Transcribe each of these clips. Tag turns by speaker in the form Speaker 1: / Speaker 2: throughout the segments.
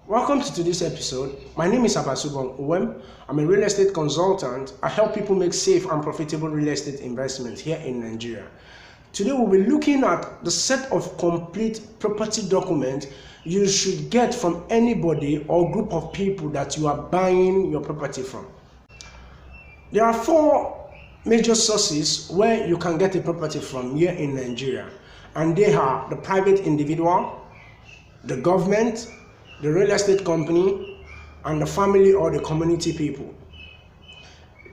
Speaker 1: Welcome to today's episode. My name is Ibeju-lekki. I'm a real estate consultant. I help people make safe and profitable real estate investments here in Nigeria. Today we'll be looking at the set of complete property documents you should get from anybody or group of people that you are buying your property from. There are four major sources where you can get a property from here in Nigeria, and they are the private individual, the government, the real estate company, and the family or the community people.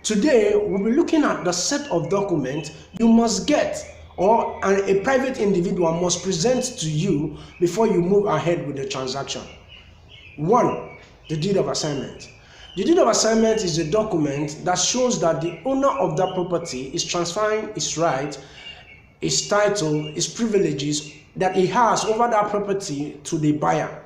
Speaker 1: Today, we'll be looking at the set of documents you must get or a private individual must present to you before you move ahead with the transaction. 1. The deed of assignment. The deed of assignment is a document that shows that the owner of that property is transferring his right, his title, his privileges that he has over that property to the buyer.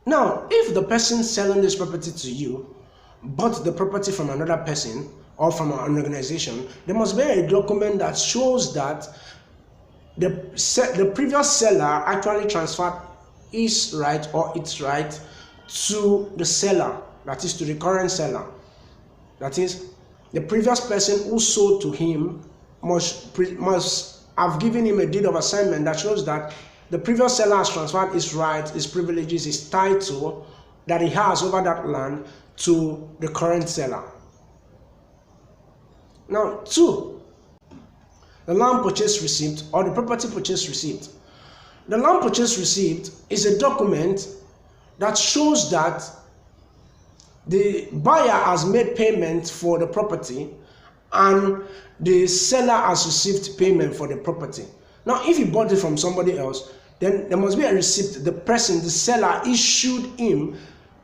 Speaker 1: Now, if the person selling this property to you bought the property from another person or from an organization, there must be a document that shows that the previous seller actually transferred his right or its right to the seller, that is to the current seller. That is, the previous person who sold to him must have given him a deed of assignment that shows that the previous seller has transferred his rights, his privileges, his title that he has over that land to the current seller. Now, 2, the land purchase receipt or the property purchase receipt. The land purchase receipt is a document that shows that the buyer has made payment for the property and the seller has received payment for the property. Now, if he bought it from somebody else, then there must be a receipt the seller issued him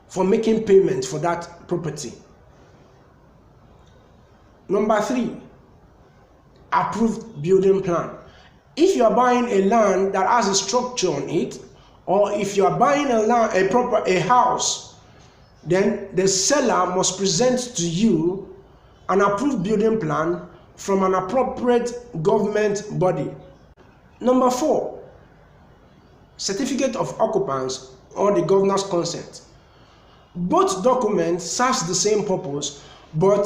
Speaker 1: for making payment for that property. Number 3, approved building plan. If you are buying a land that has a structure on it, or if you are buying a house, then the seller must present to you an approved building plan from an appropriate government body. Number 4, certificate of occupancy or the governor's consent. Both documents serve the same purpose, but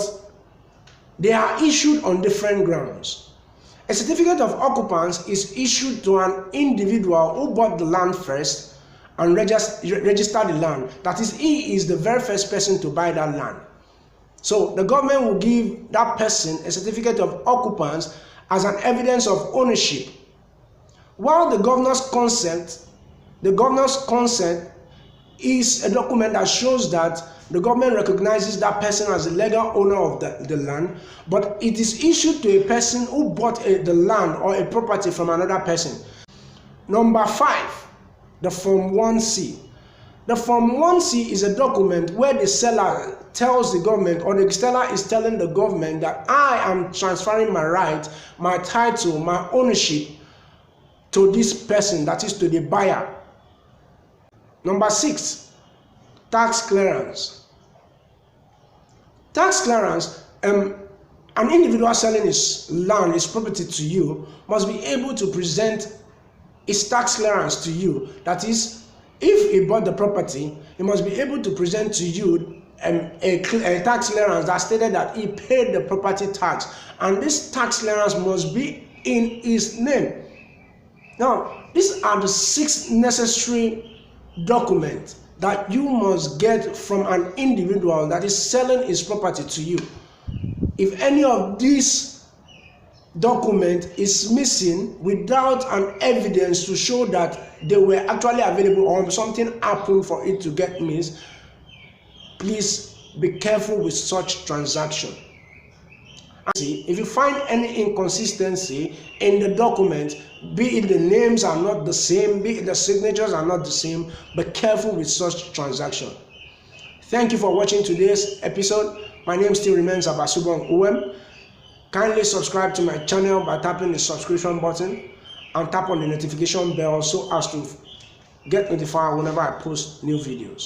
Speaker 1: they are issued on different grounds. A certificate of occupancy is issued to an individual who bought the land first and registered the land. That is, he is the very first person to buy that land. So the government will give that person a certificate of occupancy as an evidence of ownership. While the governor's consent is a document that shows that the government recognizes that person as the legal owner of the land, but it is issued to a person who bought the land or a property from another person. Number 5, the Form 1C. The Form 1C is a document where the seller tells the government, or the seller is telling the government, that I am transferring my right, my title, my ownership to this person, that is to the buyer. Number 6, tax clearance. Tax clearance, an individual selling his land, his property to you, must be able to present his tax clearance to you. That is, if he bought the property, he must be able to present to you a tax clearance that stated that he paid the property tax, and this tax clearance must be in his name. Now, these are the 6 necessary documents that you must get from an individual that is selling his property to you. If any of these documents is missing without an evidence to show that they were actually available or something happened for it to get missed, please be careful with such transaction. If you find any inconsistency in the document, be it the names are not the same, be it the signatures are not the same, be careful with such transaction. Thank you for watching today's episode. My name still remains Ibeju-lekki. Kindly subscribe to my channel by tapping the subscription button and tap on the notification bell so as to get notified whenever I post new videos.